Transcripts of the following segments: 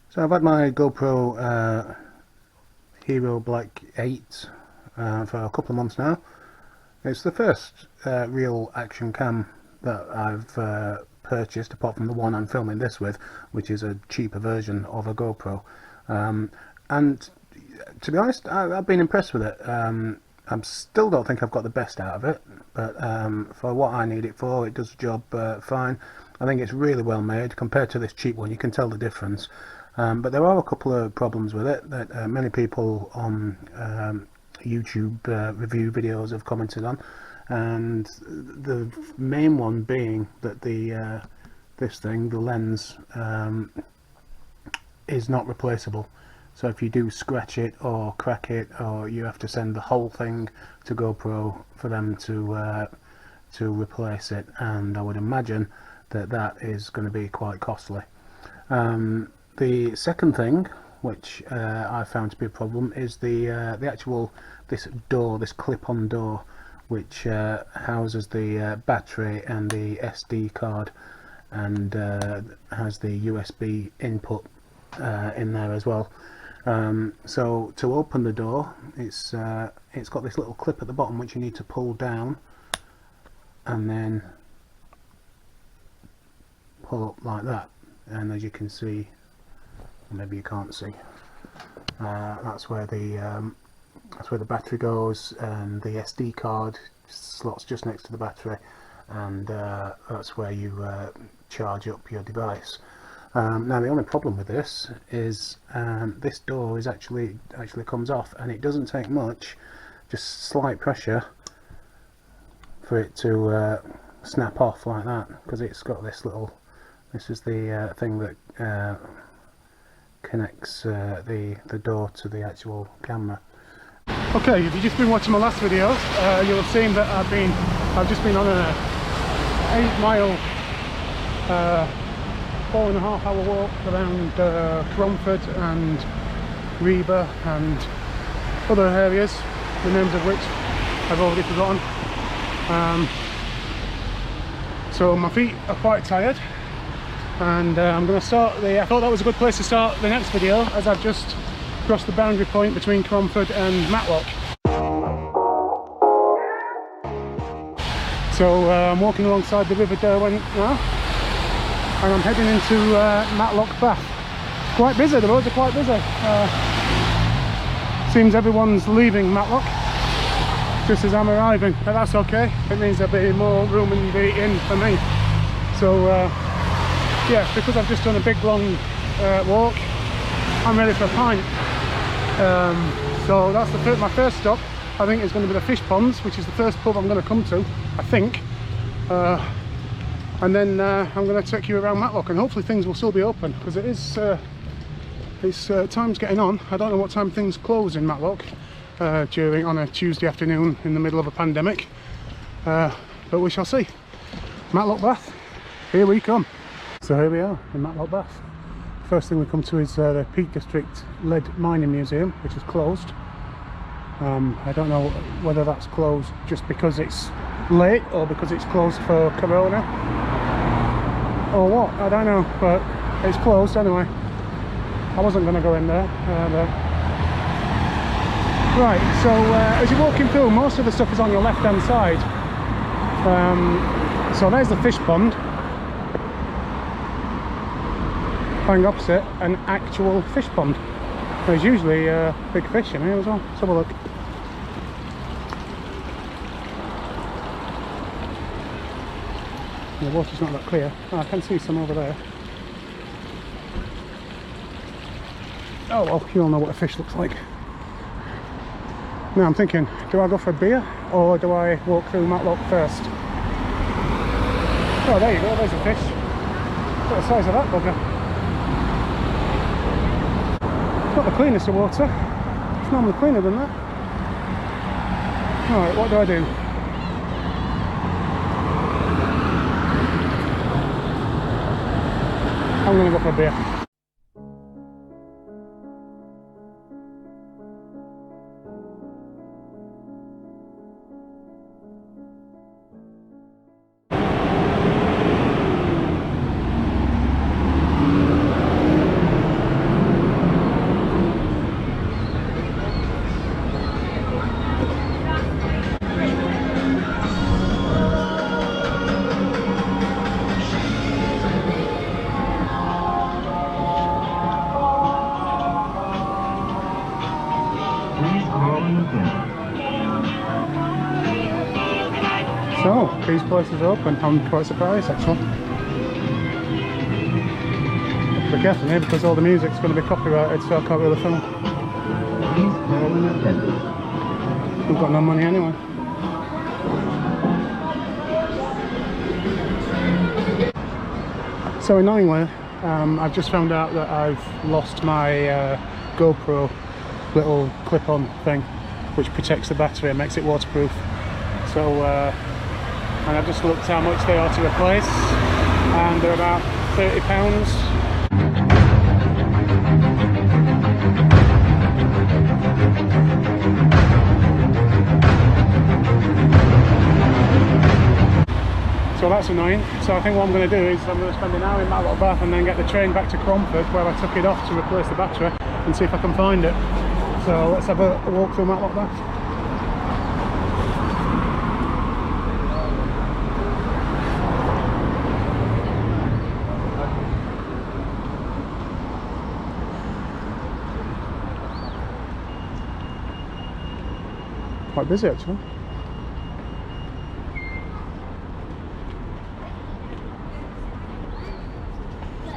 So I've had my GoPro Hero Black 8 for a couple of months now. It's the first real action cam that I've purchased, apart from the one I'm filming this with, which is a cheaper version of a GoPro. And to be honest, I've been impressed with it. I still don't think I've got the best out of it, but for what I need it for, it does the job fine. I think it's really well made compared to this cheap one. You can tell the difference. But there are a couple of problems with it that many people on YouTube review videos have commented on, and the main one being that the lens is not replaceable. So if you do scratch it or crack it, or you have to send the whole thing to GoPro for them to replace it, and I would imagine that that is going to be quite costly. The second thing, which I found to be a problem, is the actual this clip-on door, which houses the battery and the SD card, and has the USB input in there as well. So to open the door, it's got this little clip at the bottom which you need to pull down and then pull up like that, and as you can see, maybe you can't see, that's where the battery goes, and the SD card slots just next to the battery, and that's where you charge up your device. Now the only problem with this is this door is actually comes off, and it doesn't take much, just slight pressure, for it to snap off like that, because it's got this little, this is the thing that connects the door to the actual camera. Okay, if you've just been watching my last videos, you'll have seen that I've just been on a 8-mile 4.5-hour walk around Cromford and Reba and other areas, the names of which I've already forgotten. So my feet are quite tired, and I'm going to start I thought that was a good place to start the next video, as I've just crossed the boundary point between Cromford and Matlock. So I'm walking alongside the River Derwent now, and I'm heading into Matlock Bath. It's quite busy, the roads are quite busy. Seems everyone's leaving Matlock just as I'm arriving, but that's okay. It means there'll be more room in the inn for me. So yeah, because I've just done a big long walk, I'm ready for a pint. So that's my first stop. I think it's going to be the Fish Ponds, which is the first pub I'm going to come to, I think. And then I'm going to take you around Matlock, and hopefully things will still be open, because it is time's getting on. I don't know what time things close in Matlock on a Tuesday afternoon in the middle of a pandemic, but we shall see. Matlock Bath, here we come. So here we are in Matlock Bath. First thing we come to is the Peak District Lead Mining Museum, which is closed. I don't know whether that's closed just because it's late, or because it's closed for Corona, or what, I don't know, but it's closed anyway. I wasn't going to go in there, right, so as you're walking through, most of the stuff is on your left hand side. So there's the fish pond, bang opposite an actual fish pond. There's usually big fish in here as well. Let's have a look. The water's not that clear. Oh, I can see some over there. Oh well, you all know what a fish looks like. Now I'm thinking, do I go for a beer, or do I walk through Matlock first? Oh, there you go, there's a fish. Look at the size of that bugger. Not the cleanest of water, it's normally cleaner than that. Alright, what do I do? I'm going to go for a beer. So, these places are open. I'm quite surprised actually. Be careful here because all the music's going to be copyrighted, so I can't really film. We've got no money anyway. So annoyingly, I've just found out that I've lost my GoPro little clip-on thing, which protects the battery and makes it waterproof. So, and I've just looked how much they are to replace, and they're about £30. So that's annoying. So I think what I'm going to do is I'm going to spend an hour in Matlock Bath and then get the train back to Cromford, where I took it off to replace the battery, and see if I can find it. So let's have a walk through Matlock Bath. Quite busy actually.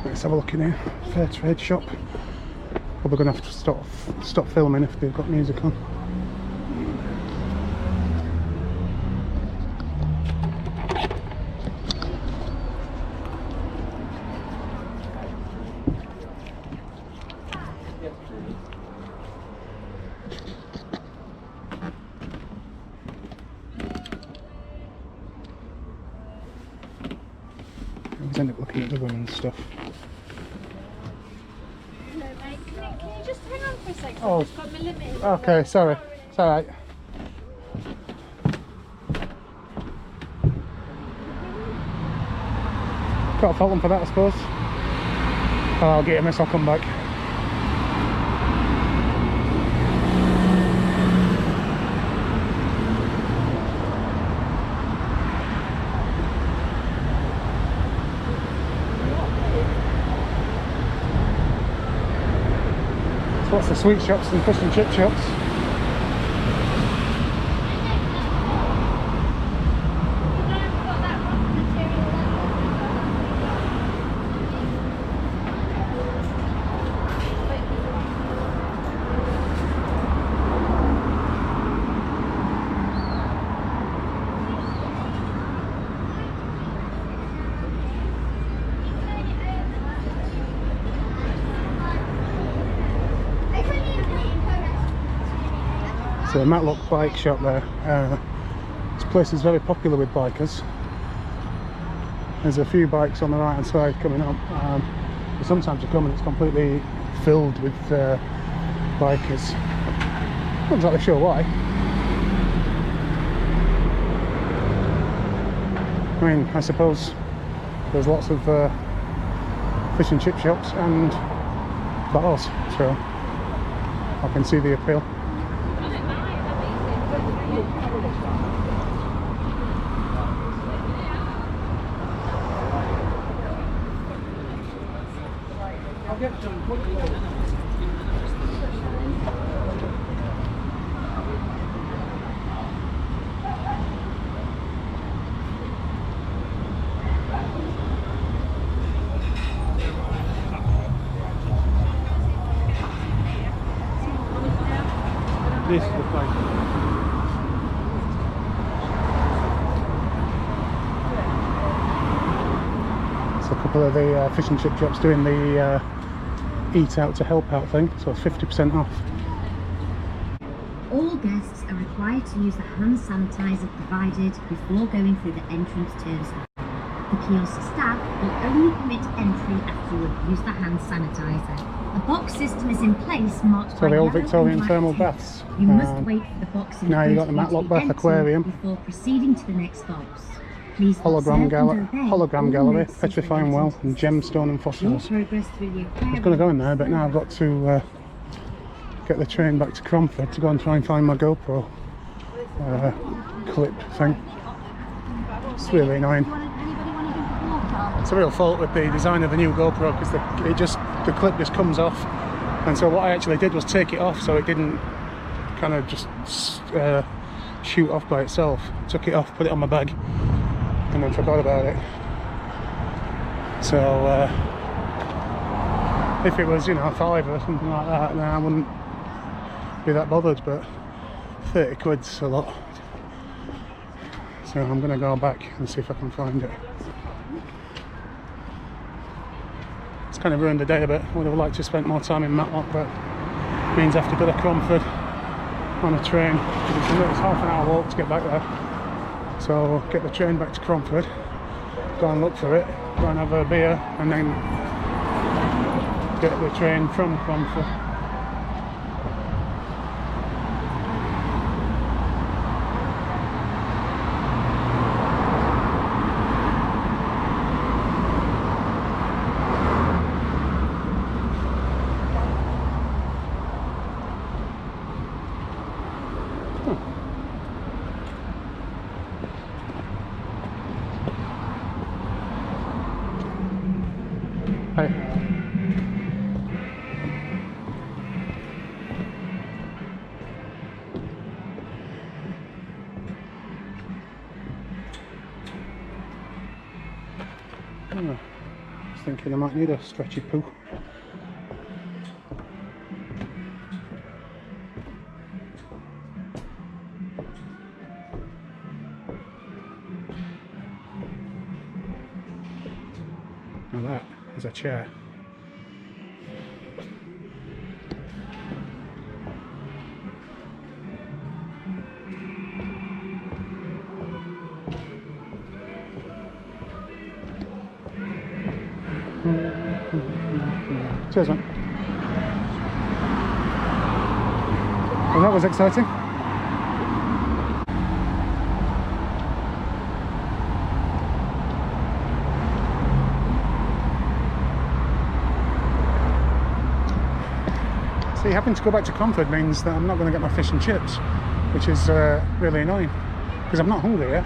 Let's have a look in here. Fair trade shop. Probably going to have to stop filming if they've got music on. I always end up looking at the women's stuff. Can you just hang on for a second? Oh, I've got my limit. okay, sorry. It's alright. Can't fault them for that, I suppose. Oh, I'll get a miss, I'll come back. So lots of sweet shops and fish and chip shops. It's a Matlock bike shop there. This place is very popular with bikers. There's a few bikes on the right hand side coming up. Sometimes you come and it's completely filled with bikers. Not exactly sure why. I mean, I suppose there's lots of fish and chip shops and bars, so I can see the appeal. This is the place. So a couple of the fish and chip shops doing the eat out to help out thing, so it's 50% off. All guests are required to use the hand sanitizer provided before going through the entrance turnstile. The kiosk staff will only permit entry after you have used the hand sanitizer. A box system is in place marked by So the old yellow Victorian and black thermal tape. baths. You must wait for the box in Now you've got the front of you Matlock to Bath enter aquarium. before proceeding to the next box. Please Hologram, observe and obey hologram all gallery, notices petrifying well, and gemstone and Your fossils. progress through the I was aquarium going to go in there, but now I've got to get the train back to Cromford to go and try and find my GoPro clip thing. It's really annoying. It's a real fault with the design of the new GoPro because the clip just comes off, and so what I actually did was take it off so it didn't kind of just shoot off by itself. Took it off, put it on my bag, and then forgot about it. So if it was, you know, $5 or something like that, then I wouldn't be that bothered, but 30 quid's a lot. So I'm going to go back and see if I can find it. It's kind of ruined the day a bit. I would have liked to spend more time in Matlock, but it means I have to go to Cromford on a train. It's half an hour walk to get back there. So get the train back to Cromford, go and look for it, go and have a beer, and then get the train from Cromford. Hey. I was thinking I might need a stretchy poo. Now that is a chair. Cheers, mate. Well, that was exciting. See, having to go back to Cromford means that I'm not going to get my fish and chips, which is really annoying, because I'm not hungry yet.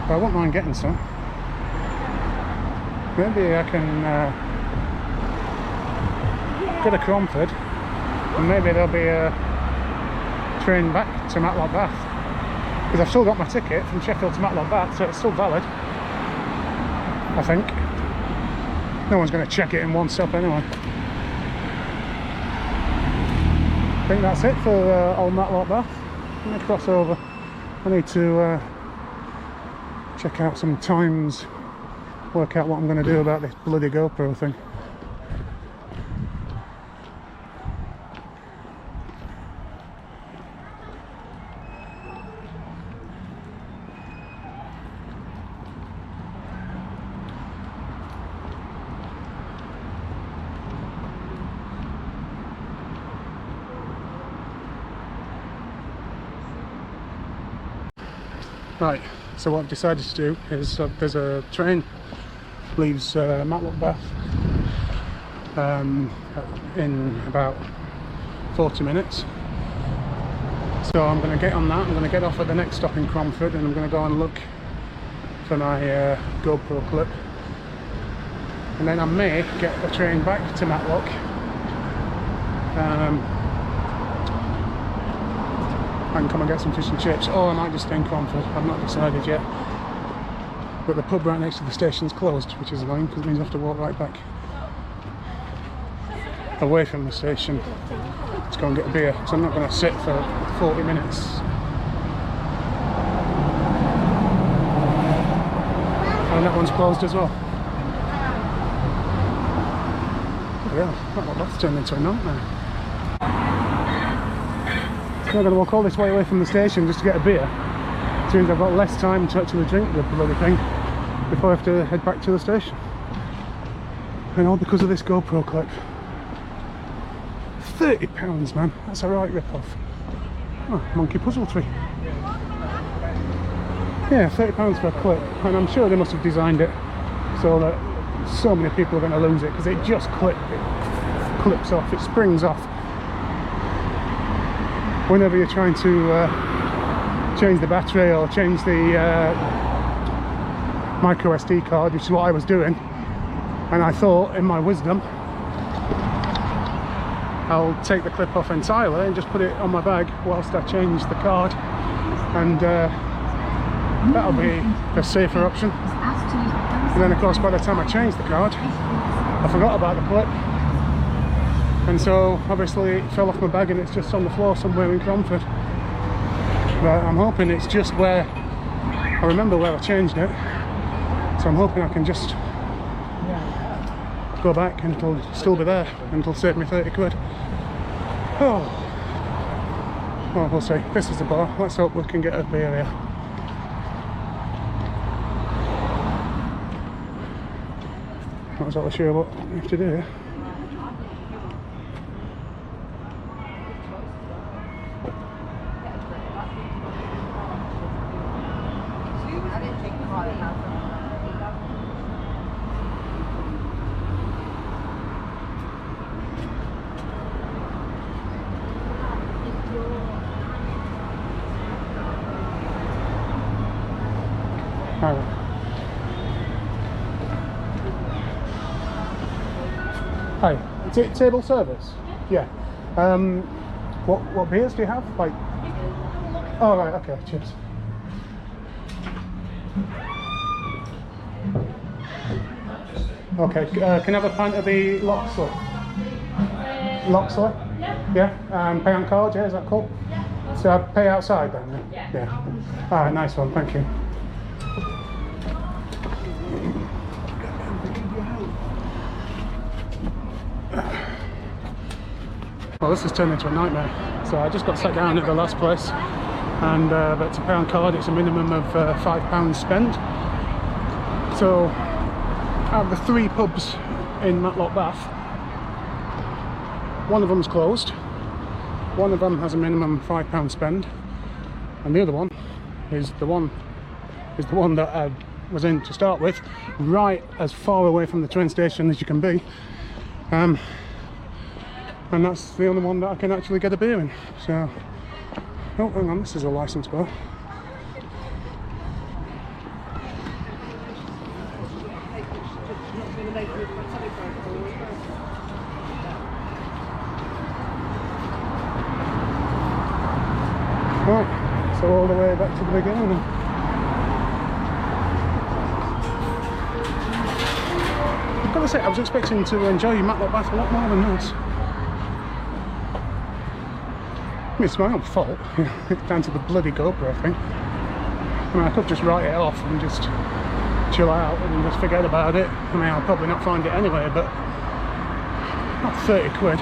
But I won't mind getting some. Maybe I can go to Cromford, and maybe there'll be a train back to Matlock Bath, because I've still got my ticket from Sheffield to Matlock Bath, so it's still valid, I think. No one's going to check it in one stop anyway. I think that's it for old Matlock Bath. I'm going to cross over. I need to check out some times, work out what I'm going to do about this bloody GoPro thing. Right, so what I've decided to do is there's a train leaves Matlock Bath in about 40 minutes. So I'm going to get on that, I'm going to get off at the next stop in Cromford, and I'm going to go and look for my GoPro clip. And then I may get a train back to Matlock. I can come and get some fish and chips, or I might just stay in Cromford. I've not decided yet. But the pub right next to the station's closed, which is annoying because it means I have to walk right back away from the station to go and get a beer. So I'm not going to sit for 40 minutes. And that one's closed as well. Yeah, Matlock Bath's turned into a nightmare. I'm going to walk all this way away from the station just to get a beer. It means I've got less time to actually drink the bloody thing before I have to head back to the station. And all because of this GoPro clip. £30, man, that's a right rip-off. Oh, monkey puzzle tree. Yeah, £30 for a clip, and I'm sure they must have designed it so that so many people are going to lose it, because it just clips off, it springs off whenever you're trying to change the battery or change the micro SD card, which is what I was doing. And I thought, in my wisdom, I'll take the clip off entirely and just put it on my bag whilst I change the card, and that'll be the safer option. And then of course by the time I change the card, I forgot about the clip, and so obviously it fell off my bag and it's just on the floor somewhere in Cromford. But I'm hoping it's just where I remember where I changed it, so I'm hoping I can just go back and it'll still be there and it'll save me 30 quid. Oh, well, we'll see. This is the bar. Let's hope we can get a beer here. Not exactly sure what we have to do here. Hi, table service? Yeah. What beers do you have? Like. Oh right, okay, cheers. Okay, can I have a pint of the Loxley? Loxley? Yeah. Yeah. Pay on card? Yeah, is that cool? Yeah. So I pay outside then? Yeah. Yeah. All right, nice one. Thank you. Well, this has turned into a nightmare. So I just got sat down at the last place, and but to pay on card it's a minimum of £5 spent. So out of the 3 pubs in Matlock Bath, one of them's closed, one of them has a minimum £5 spend, and the other one is the one that I was in to start with, right as far away from the train station as you can be. And that's the only one that I can actually get a beer in. So, oh, hang on, this is a licence bar. Right, so all the way back to the beginning. I've got to say, I was expecting to enjoy Matlock Bath a lot more than this. It's my own fault. It's down to the bloody GoPro thing. I mean, I could just write it off and just chill out and just forget about it. I mean, I'll probably not find it anyway, but not 30 quid.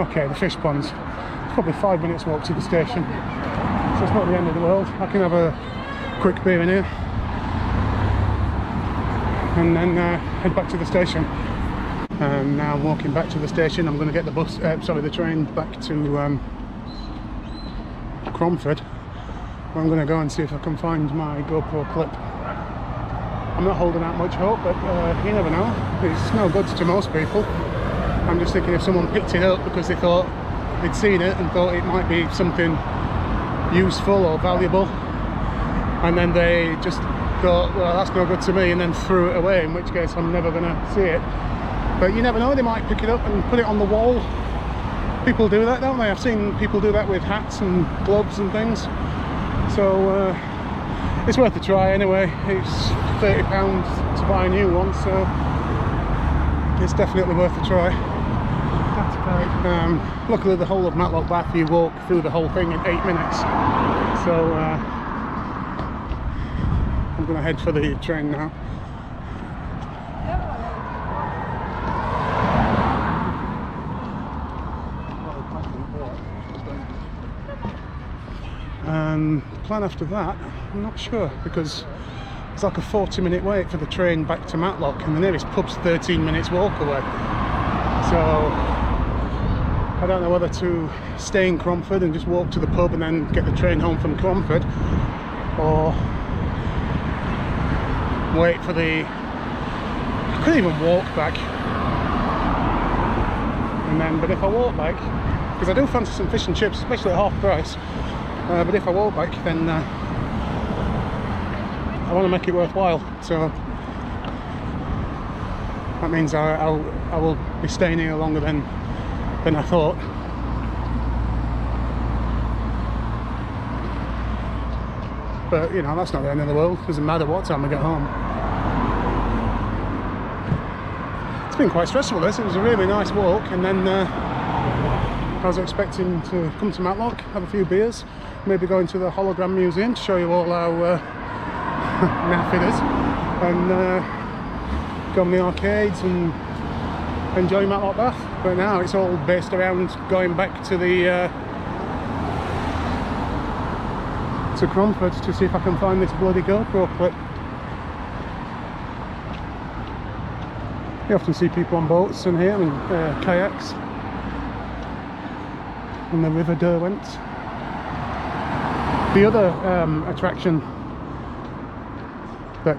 Okay, the fish ponds. It's probably 5 minutes walk to the station, so it's not the end of the world. I can have a quick beer in here and then head back to the station. And now I'm walking back to the station. I'm going to get the the train back to Cromford. I'm going to go and see if I can find my GoPro clip. I'm not holding out much hope, but you never know. It's no good to most people. I'm just thinking if someone picked it up because they thought they'd seen it and thought it might be something useful or valuable, and then they just thought, well, that's no good to me, and then threw it away, in which case I'm never going to see it. But you never know, they might pick it up and put it on the wall. People do that, don't they? I've seen people do that with hats and gloves and things. So it's worth a try anyway. It's £30 to buy a new one, so it's definitely worth a try. That's great. Luckily the whole of Matlock Bath, you walk through the whole thing in 8 minutes. So I'm going to head for the train now. And the plan after that, I'm not sure, because it's like a 40-minute wait for the train back to Matlock, and the nearest pub's 13 minutes walk away. So I don't know whether to stay in Cromford and just walk to the pub and then get the train home from Cromford, or wait for the... I could even walk back, and then, but if I walk back, because I do fancy some fish and chips, especially at half price. But if I walk back, then I want to make it worthwhile. So that means I will be staying here longer than I thought. But you know, that's not the end of the world. Doesn't matter what time I get home. It's been quite stressful this. It was a really nice walk, and then I was expecting to come to Matlock, have a few beers, maybe go into the hologram museum to show you all how naff it is, and go on the arcades and enjoy Matlock Bath. But now it's all based around going back to the to Cromford to see if I can find this bloody GoPro clip. You often see people on boats in here and kayaks on the River Derwent. The other attraction that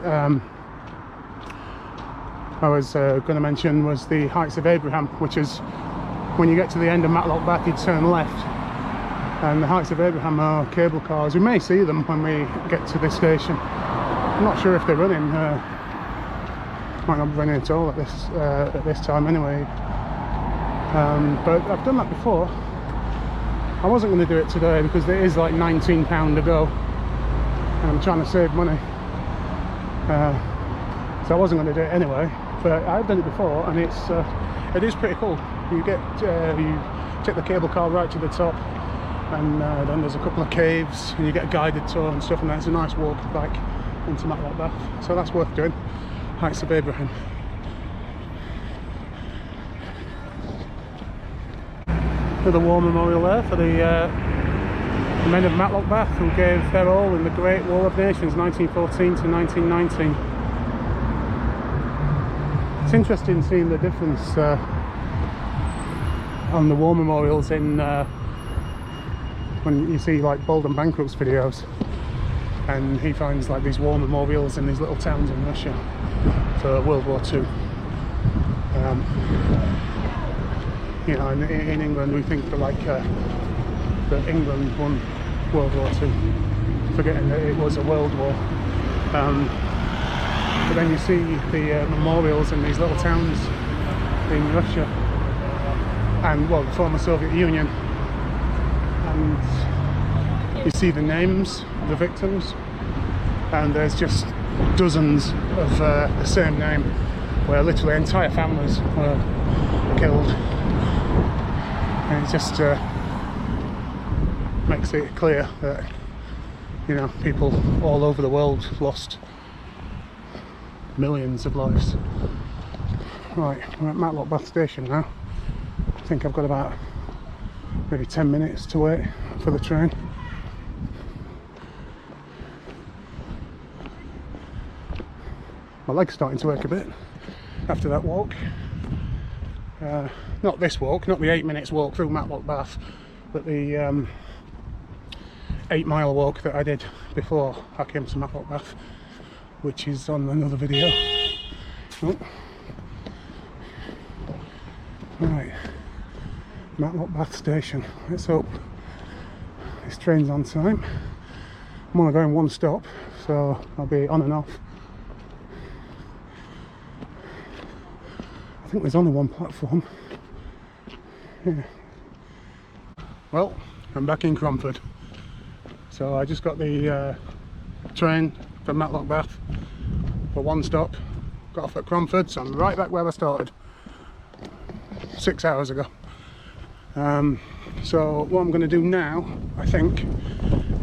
I was going to mention was the Heights of Abraham, which is when you get to the end of Matlock Bath you turn left, and the Heights of Abraham are cable cars. We may see them when we get to this station. I'm not sure if they're running. Might not be running at all at this time anyway. But I've done that before. I wasn't going to do it today because it is like £19 to go, and I'm trying to save money. So I wasn't going to do it anyway. But I've done it before, and it is pretty cool. You take the cable car right to the top, and then there's a couple of caves, and you get a guided tour and stuff, and that's a nice walk back into Matlock Bath. So that's worth doing. Heights of Abraham. Another war memorial there for the men of Matlock Bath who gave their all in the Great War of Nations, 1914 to 1919. It's interesting seeing the difference on the war memorials in when you see like Bald & Bankrupt's videos, and he finds like these war memorials in these little towns in Russia for World War II. You know, in England we think that that England won World War II, forgetting that it was a world war. But then you see the memorials in these little towns in Russia and, well, the former Soviet Union, and you see the names of the victims, and there's just dozens of the same name, where literally entire families were killed. And it just makes it clear that, you know, people all over the world lost millions of lives. Right, we're at Matlock Bus Station now. I think I've got about maybe 10 minutes to wait for the train. My leg's starting to work a bit after that walk. Not this walk, not the 8 minutes walk through Matlock Bath, but the 8-mile walk that I did before I came to Matlock Bath, which is on another video. Oh. Right, Matlock Bath Station. Let's hope this train's on time. I'm only going one stop, so I'll be on and off. I think there's only one platform. Yeah. Well, I'm back in Cromford. So I just got the train from Matlock Bath for one stop. Got off at Cromford, so I'm right back where I started 6 hours ago. So what I'm going to do now, I think,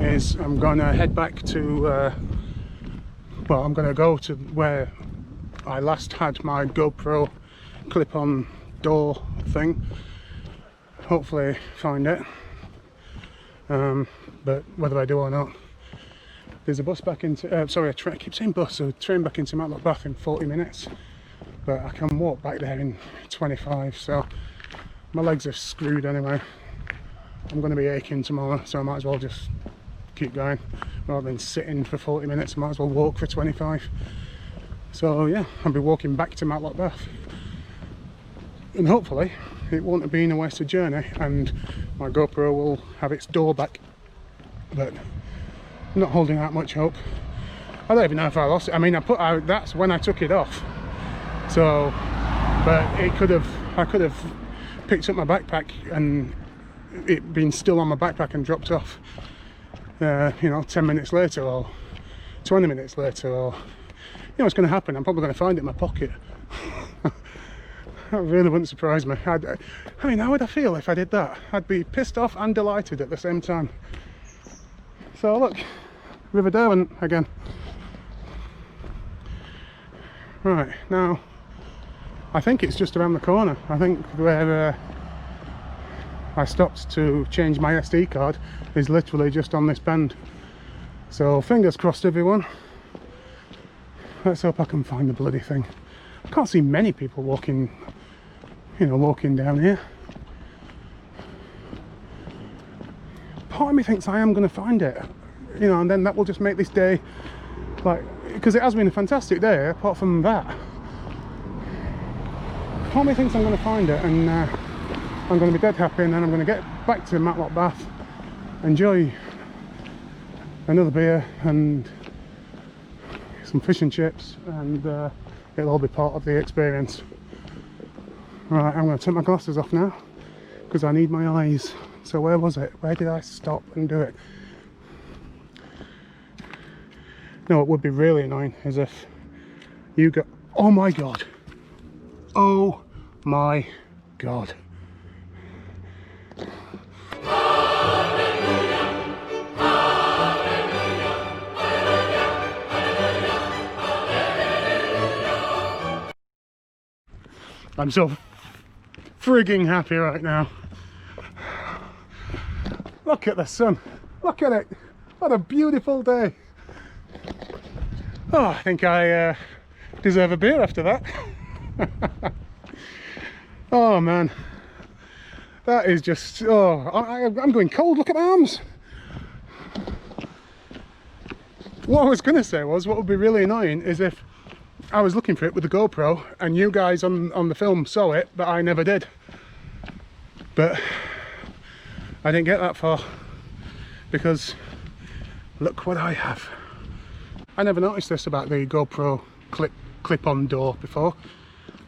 is I'm going to head back to well, I'm going to go to where I last had my GoPro clip-on door thing. Hopefully find it, but whether I do or not, there's a bus back into sorry, I keep saying bus, so train back into Matlock Bath in 40 minutes, but I can walk back there in 25, so my legs are screwed anyway. I'm going to be aching tomorrow, so I might as well just keep going rather than sitting for 40 minutes. I might as well walk for 25. So yeah, I'll be walking back to Matlock Bath, and hopefully it won't have been a wasted journey and my GoPro will have its door back, but I'm not holding out much hope. I don't even know if I lost it. I mean, that's when I took it off, so but I could have picked up my backpack and it been still on my backpack and dropped off, you know, 10 minutes later or 20 minutes later, or you know what's going to happen, I'm probably going to find it in my pocket. That really wouldn't surprise me. I mean, how would I feel if I did that? I'd be pissed off and delighted at the same time. So look, River Derwent again. Right, now I think it's just around the corner. I think where I stopped to change my SD card is literally just on this bend. So fingers crossed, everyone. Let's hope I can find the bloody thing. I can't see many people walking, you know, walking down here. Part of me thinks I am going to find it, you know, and then that will just make this day, like, because it has been a fantastic day apart from that. Part of me thinks I'm going to find it, and I'm going to be dead happy, and then I'm going to get back to Matlock Bath, enjoy another beer and some fish and chips, and it'll all be part of the experience. Right, I'm going to take my glasses off now because I need my eyes. So where was it? Where did I stop and do it? No, it would be really annoying is if you go, oh my god, oh my god. I'm so frigging happy right now. Look at the sun. Look at it. What a beautiful day. Oh, I think I deserve a beer after that. Oh man. That is just, oh, I'm going cold. Look at my arms. What I was going to say was, what would be really annoying is if I was looking for it with the GoPro and you guys on the film saw it, but I never did. But I didn't get that far because look what I have. I never noticed this about the GoPro clip-on door before,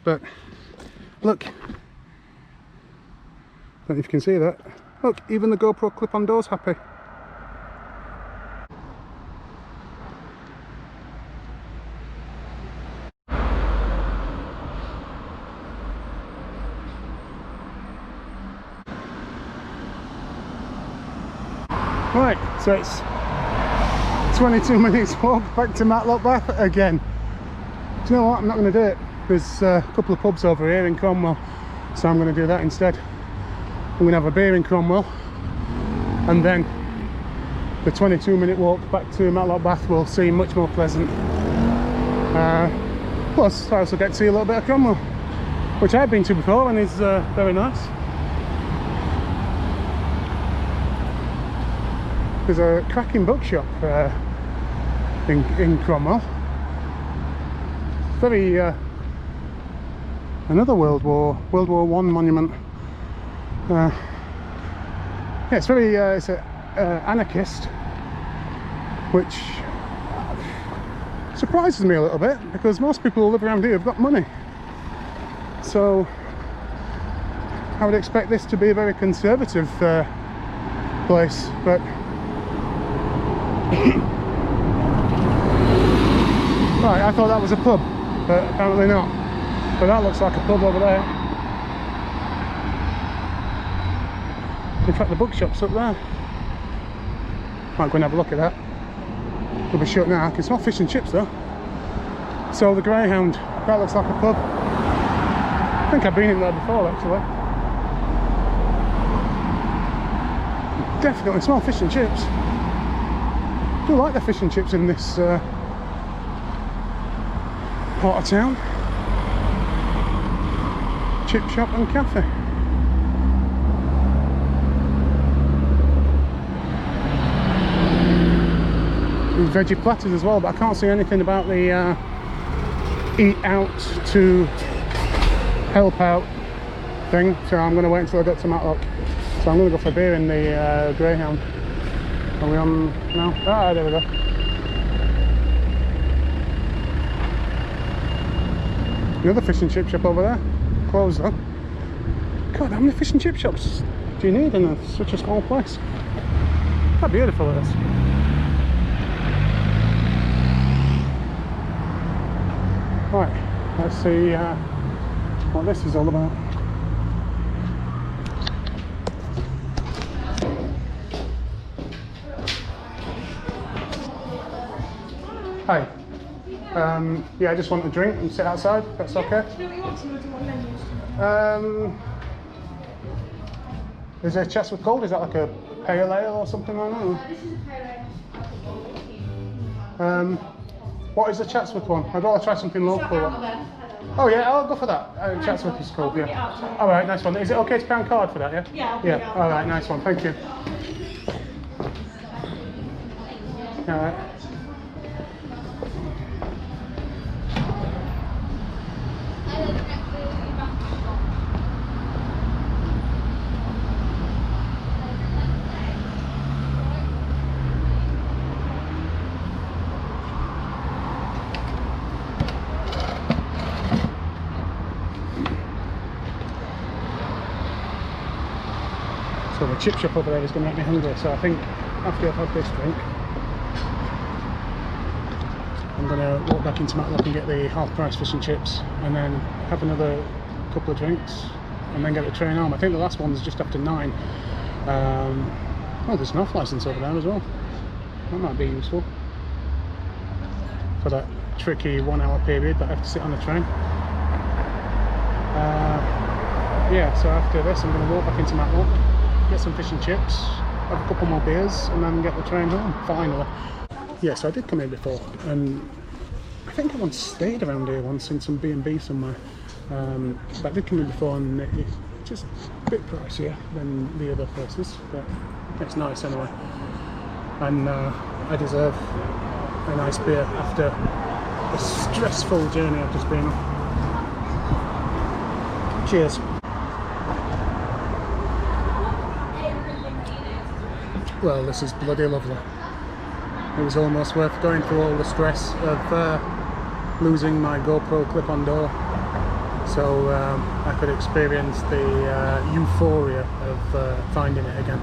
but look, I don't know if you can see that. Look, even the GoPro clip-on door's happy. Right, so it's 22 minutes walk back to Matlock Bath again. Do you know what, I'm not going to do it. There's a couple of pubs over here in Cromwell, so I'm going to do that instead. I'm going to have a beer in Cromwell, and then the 22-minute walk back to Matlock Bath will seem much more pleasant. Plus, I also get to see a little bit of Cromwell, which I've been to before and is very nice. There's a cracking bookshop in Cromwell. Very another World War I monument. Yeah, it's very it's a anarchist, which surprises me a little bit because most people who live around here have got money. So I would expect this to be a very conservative place, but right, I thought that was a pub, but apparently not. But that looks like a pub over there. In fact, the bookshop's up there. Might go and have a look at that. It'll be shut now. I can smell fish and chips though. So the Greyhound, that looks like a pub. I think I've been in there before actually. Definitely smell fish and chips. I do like the fish and chips in this part of town. Chip shop and cafe. There's veggie platters as well, but I can't see anything about the eat out to help out thing, so I'm going to wait until I get to Matlock. So I'm going to go for a beer in the Greyhound. Are we on now? Ah, there we go. Another fish and chip shop over there. closed though. God, how many fish and chip shops do you need in such a small place? How beautiful it is. Right, let's see what this is all about. Hi. Yeah, I just want a drink and sit outside. That's okay. Do you know what you want? Do you want menus? Is there Chatsworth Gold? Is that like a pale ale or something like that? This is a pale ale. What is the Chatsworth one? I'd rather try something local. Oh yeah, I'll go for that. Chatsworth is cool, yeah. All right, nice one. Is it okay to pay on card for that, yeah? Yeah. Yeah, all right, nice one. Thank you. All right. So the chip shop over there is going to make me hungry, so I think after I've had this drink I'm going to walk back into Matlock and get the half price fish and chips and then have another couple of drinks and then get the train home. I think the last one's just after 9. Oh, there's an off licence over there as well. That might be useful for that tricky 1 hour period that I have to sit on the train. Yeah, so after this I'm going to walk back into Matlock, get some fish and chips, have a couple more beers and then get the train home, finally. Yeah, so I did come here before and I think I once stayed around here once in some B&B somewhere, but I did come here before and it's just a bit pricier than the other places, but it's nice anyway, and I deserve a nice beer after a stressful journey I've just been on. Cheers. Well, this is bloody lovely. It was almost worth going through all the stress of losing my GoPro clip-on door, so I could experience the euphoria of finding it again.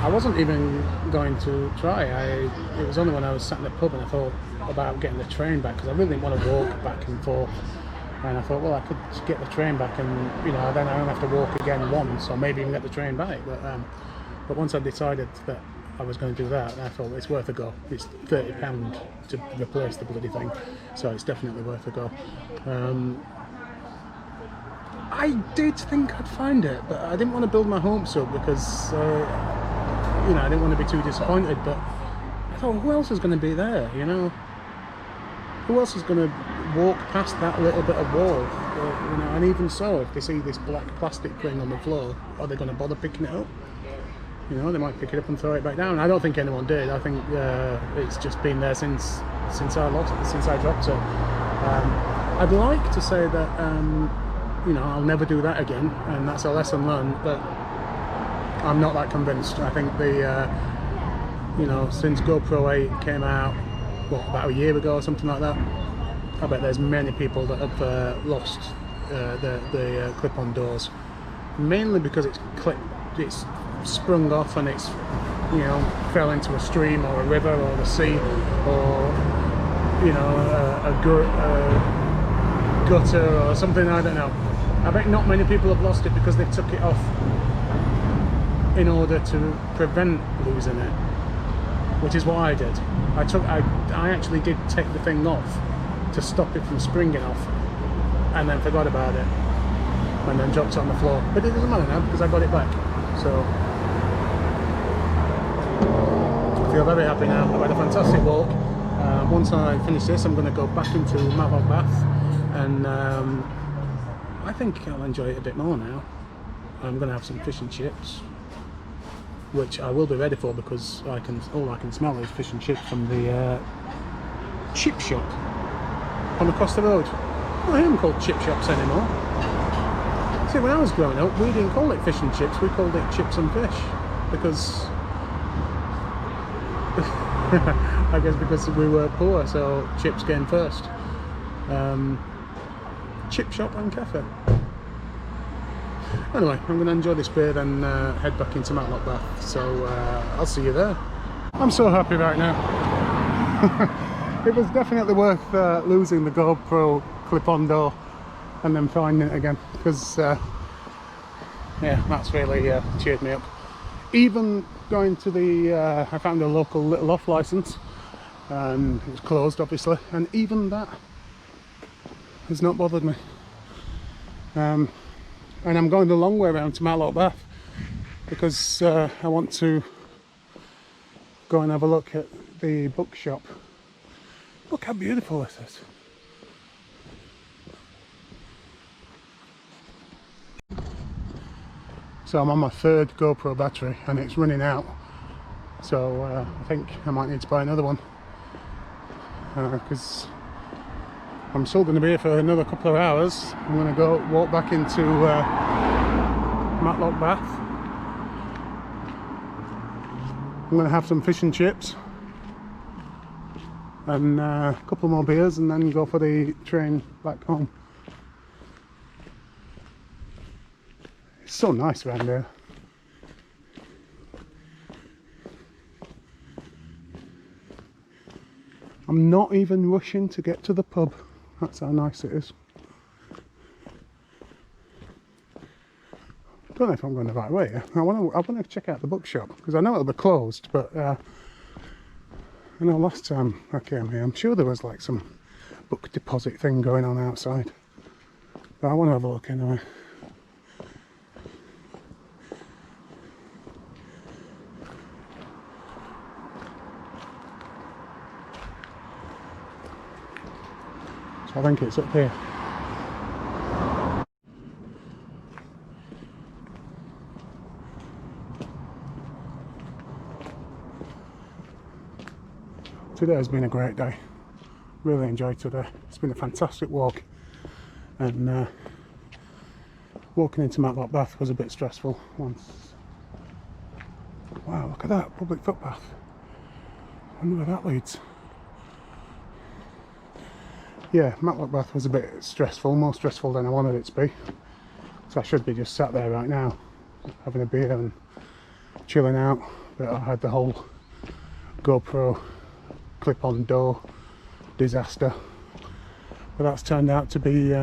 I wasn't even going to try. It was only when I was sat in the pub and I thought about getting the train back, because I really didn't want to walk back and forth. And I thought, well, I could get the train back and, you know, then I don't have to walk again once, or maybe even get the train back. But once I decided that I was going to do that, I thought it's worth a go. It's £30 to replace the bloody thing, so it's definitely worth a go. I did think I'd find it, but I didn't want to build my hopes up because, you know, I didn't want to be too disappointed. But I thought, who else is going to be there, you know? Who else is going to walk past that little bit of wall? You know, and even so, if they see this black plastic thing on the floor, are they going to bother picking it up? You know, they might pick it up and throw it back down. I don't think anyone did. I think it's just been there since I dropped it. I'd like to say that you know, I'll never do that again, and that's a lesson learned. But I'm not that convinced. I think the you know, since GoPro 8 came out, what, about a year ago or something like that, I bet there's many people that have lost the clip-on doors, mainly because it's sprung off and it's, you know, fell into a stream or a river or the sea, or, you know, a gutter or something, I don't know. I bet not many people have lost it because they took it off in order to prevent losing it, which is what I did. I actually did take the thing off to stop it from springing off, and then forgot about it, and then dropped it on the floor. But it doesn't matter now because I got it back. So I feel very happy now. I've had a fantastic walk. Once I finish this, I'm going to go back into Matlock Bath, and I think I'll enjoy it a bit more now. I'm going to have some fish and chips, which I will be ready for because all I can smell is fish and chips from the chip shop on across the road. Well, I haven't called chip shops anymore. See, when I was growing up, we didn't call it fish and chips, we called it chips and fish, because I guess because we were poor, so chips came first. chip shop and cafe. Anyway, I'm going to enjoy this beer and head back into Matlock Bath, so I'll see you there. I'm so happy right now. It was definitely worth losing the GoPro clip-on door and then finding it again, because yeah, that's really cheered me up. Even going to the I found a local little off license, and it was closed obviously, and even that has not bothered me. And I'm going the long way around to Matlock Bath because I want to go and have a look at the bookshop. Look how beautiful this is. So I'm on my third GoPro battery and it's running out, so I think I might need to buy another one, because I'm still going to be here for another couple of hours. I'm going to go walk back into Matlock Bath. I'm going to have some fish and chips and a couple more beers and then go for the train back home. It's so nice around here. I'm not even rushing to get to the pub. That's how nice it is. I don't know if I'm going the right way. I want to check out the bookshop because I know it'll be closed, but I know last time I came here, I'm sure there was like some book deposit thing going on outside. But I want to have a look anyway. I think it's up here. Today has been a great day. Really enjoyed today. It's been a fantastic walk, and walking into Matlock Bath was a bit stressful once. Wow, look at that public footpath. I wonder where that leads. Yeah, Matlock Bath was a bit stressful, more stressful than I wanted it to be. So I should be just sat there right now, having a beer and chilling out. But I had the whole GoPro clip-on door disaster. But that's turned out to be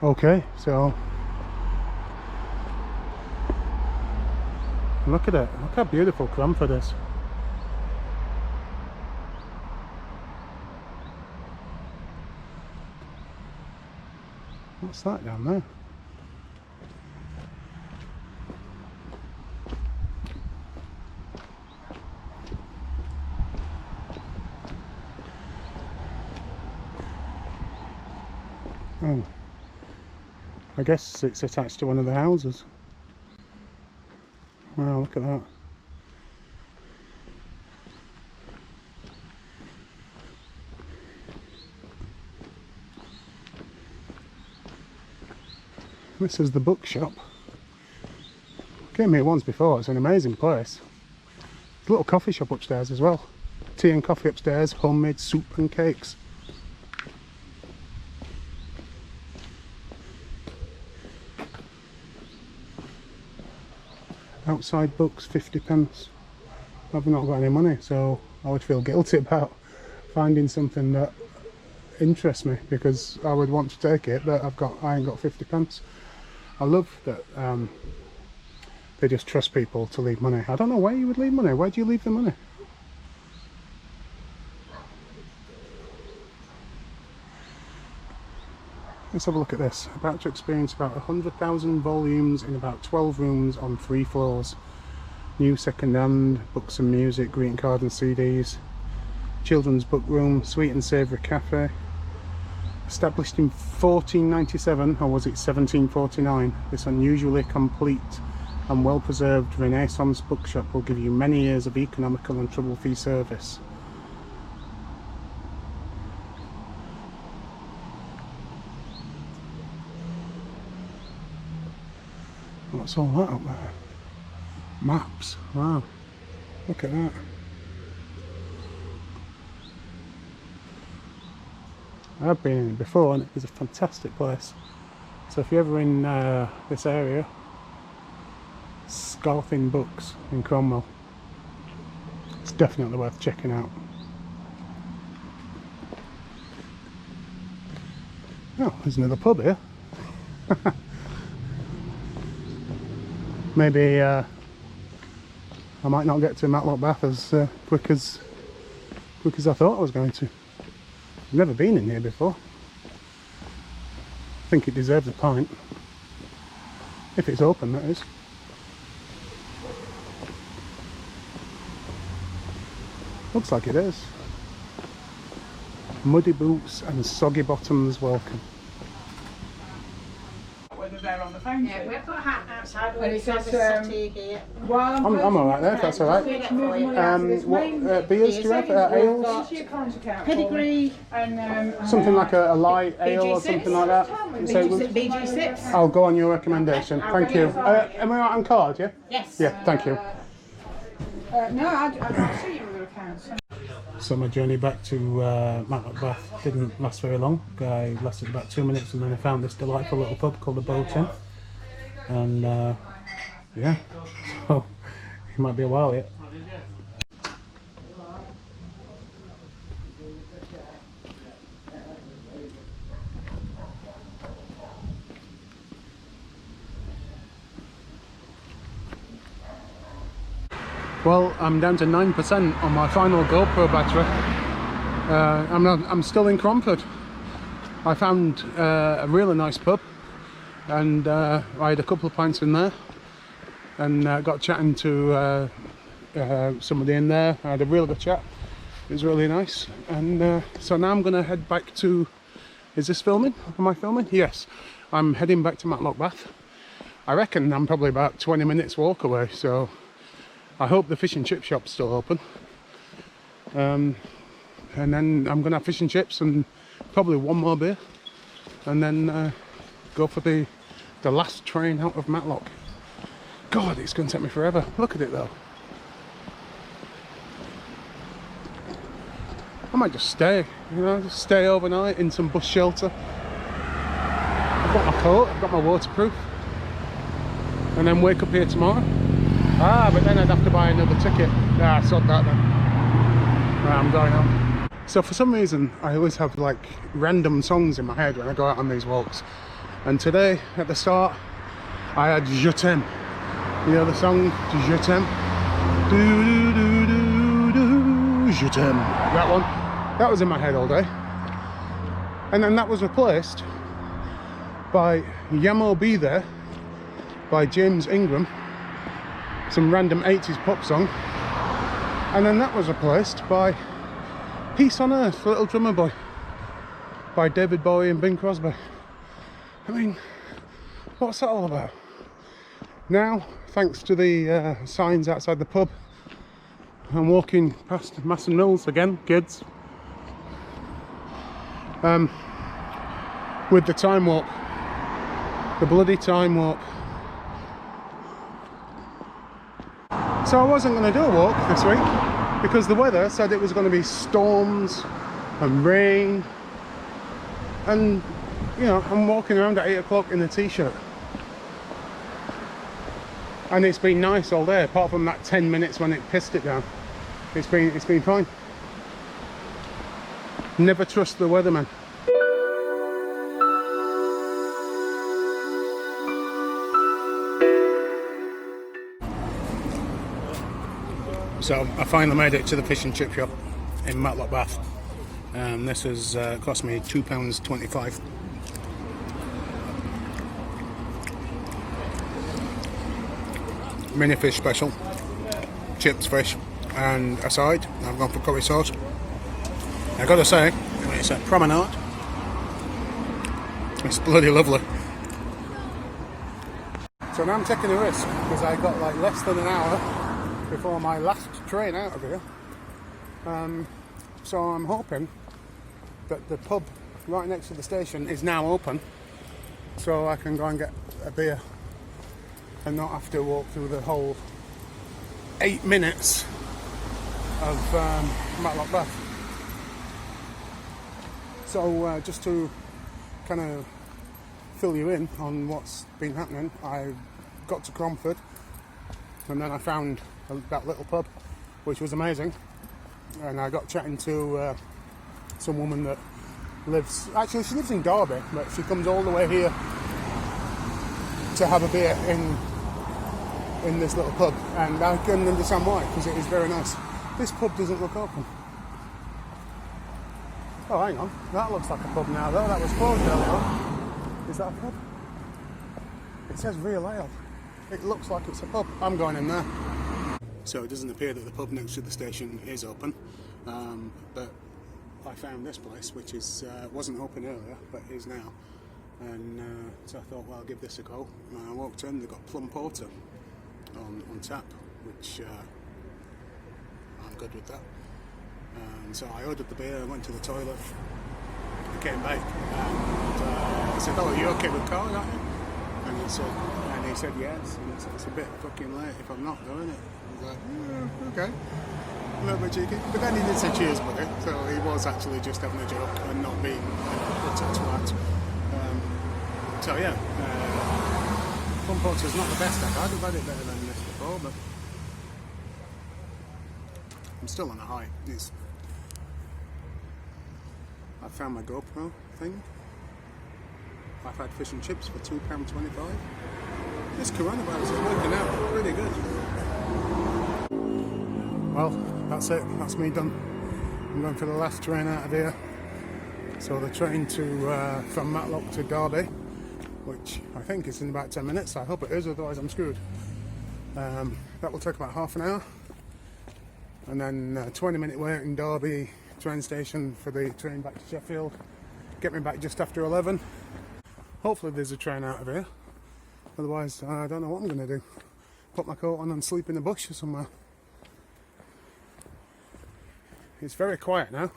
okay, so look at it, look how beautiful Cromford is. What's that down there? Oh, I guess it's attached to one of the houses. Wow, look at that. This is the bookshop. Came here once before, it's an amazing place. There's a little coffee shop upstairs as well. Tea and coffee upstairs, homemade soup and cakes. Outside books, 50p. I've not got any money, so I would feel guilty about finding something that interests me, because I would want to take it, but I ain't got 50p. I love that they just trust people to leave money. I don't know why you would leave money. Why do you leave the money? Let's have a look at this. About to experience about 100,000 volumes in about 12 rooms on 3 floors. New second-hand, books and music, greeting cards and CDs. Children's book room, sweet and savoury cafe. Established in 1497, or was it 1749, this unusually complete and well-preserved Renaissance bookshop will give you many years of economical and trouble-free service. What's all that up there? Maps, wow, look at that. I've been in it before and it was a fantastic place. So if you're ever in this area, Scarthing Books in Cromwell, it's definitely worth checking out. Oh, there's another pub here. Maybe I might not get to Matlock Bath as quick as I thought I was going to. I've never been in here before. I think it deserves a pint. If it's open, that is. Looks like it is. Muddy boots and soggy bottoms welcome. Whether they're on the phone. Yeah, we've got a hat outside. And it says, I'm alright there, if that's alright. What beers do you have? Ales? Pedigree. And Something like a light ale or something like that? So BG6. I'll go on your recommendation. Thank you. Am I right on card, yeah? Yes. Yeah, thank you. no, I can't see your accounts. So my journey back to Matlock Bath didn't last very long. I lasted about 2 minutes and then I found this delightful little pub called the Boat Inn. And yeah, so it might be a while yet. Well, I'm down to 9% on my final GoPro battery. I'm still in Cromford. I found a really nice pub and I had a couple of pints in there and got chatting to somebody in there. I had a really good chat. It was really nice. And so now I'm going to head back to... Is this filming? Am I filming? Yes. I'm heading back to Matlock Bath. I reckon I'm probably about 20 minutes walk away, so I hope the fish and chip shop's still open. And then I'm going to have fish and chips and probably one more beer. And then go for the last train out of Matlock. God, it's going to take me forever. Look at it though. I might just stay, you know, just stay overnight in some bus shelter. I've got my coat, I've got my waterproof. And then wake up here tomorrow. Ah, but then I'd have to buy another ticket. Ah, sod that then. Right, I'm going on. So for some reason, I always have like random songs in my head when I go out on these walks. And today, at the start, I had Je T'aime. You know the song, Je T'aime? Do do do do do, Je T'aime. That one. That was in my head all day. And then that was replaced by Yamo Be There by James Ingram. Some random 80s pop song, and then that was replaced by Peace on Earth, Little Drummer Boy by David Bowie and Bing Crosby. I mean, what's that all about? Now, thanks to the signs outside the pub, I'm walking past Masson Mills again, kids, with the time warp, the bloody time warp. So I wasn't going to do a walk this week because the weather said it was going to be storms and rain, and you know, I'm walking around at 8 o'clock in a t-shirt and it's been nice all day apart from that 10 minutes when it pissed it down. It's been fine. Never trust the weatherman. So I finally made it to the fish and chip shop in Matlock Bath. This has cost me £2.25. Mini fish special, chips, fish, and a side. I've gone for curry sauce. I gotta say, it's a promenade. It's bloody lovely. So now I'm taking a risk because I got like less than an hour before my last train out of here. So I'm hoping that the pub right next to the station is now open so I can go and get a beer and not have to walk through the whole 8 minutes of Matlock Bath. So just to kind of fill you in on what's been happening, I got to Cromford and then I found that little pub, which was amazing, and I got chatting to some woman that lives, actually she lives in Derby, but she comes all the way here to have a beer in this little pub, and I can understand why, because it is very nice. This pub doesn't look open. Oh, hang on, that looks like a pub now though. That was closed earlier on. Is that a pub? It says Real Ale. It looks like it's a pub. I'm going in there. So it doesn't appear that the pub next to the station is open, but I found this place, which is wasn't open earlier, but is now. And so I thought, well, I'll give this a go. And I walked in, they've got plum porter on tap, which I'm good with that. And so I ordered the beer, I went to the toilet, I came back, and I said, oh, are you okay with cars, aren't you? And he said yes, and it's a bit fucking late if I'm not doing it. I was like, yeah, okay, a little bit cheeky. But then he did say cheers, buddy, so he was actually just having a joke and not being a twat. So yeah, plum porter's not the best I've had. I've had it better than this before, but I'm still on a high. I found my GoPro thing. I've had fish and chips for £2.25. This coronavirus is working out pretty good. Well, that's it. That's me done. I'm going for the last train out of here. So the train to from Matlock to Derby, which I think is in about 10 minutes. I hope it is, otherwise I'm screwed. That will take about half an hour. And then a 20-minute wait in Derby train station for the train back to Sheffield. Get me back just after 11. Hopefully there's a train out of here. Otherwise, I don't know what I'm going to do. Put my coat on and sleep in the bush or somewhere. It's very quiet now.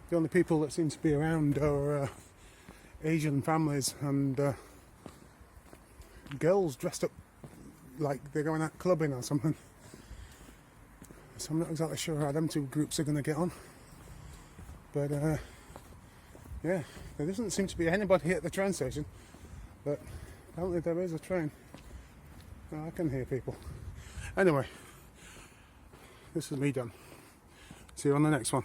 The only people that seem to be around are Asian families and girls dressed up like they're going out clubbing or something. So I'm not exactly sure how them two groups are going to get on. But yeah, there doesn't seem to be anybody at the train station. But apparently there is a train. I can hear people. Anyway, this is me done. See you on the next one.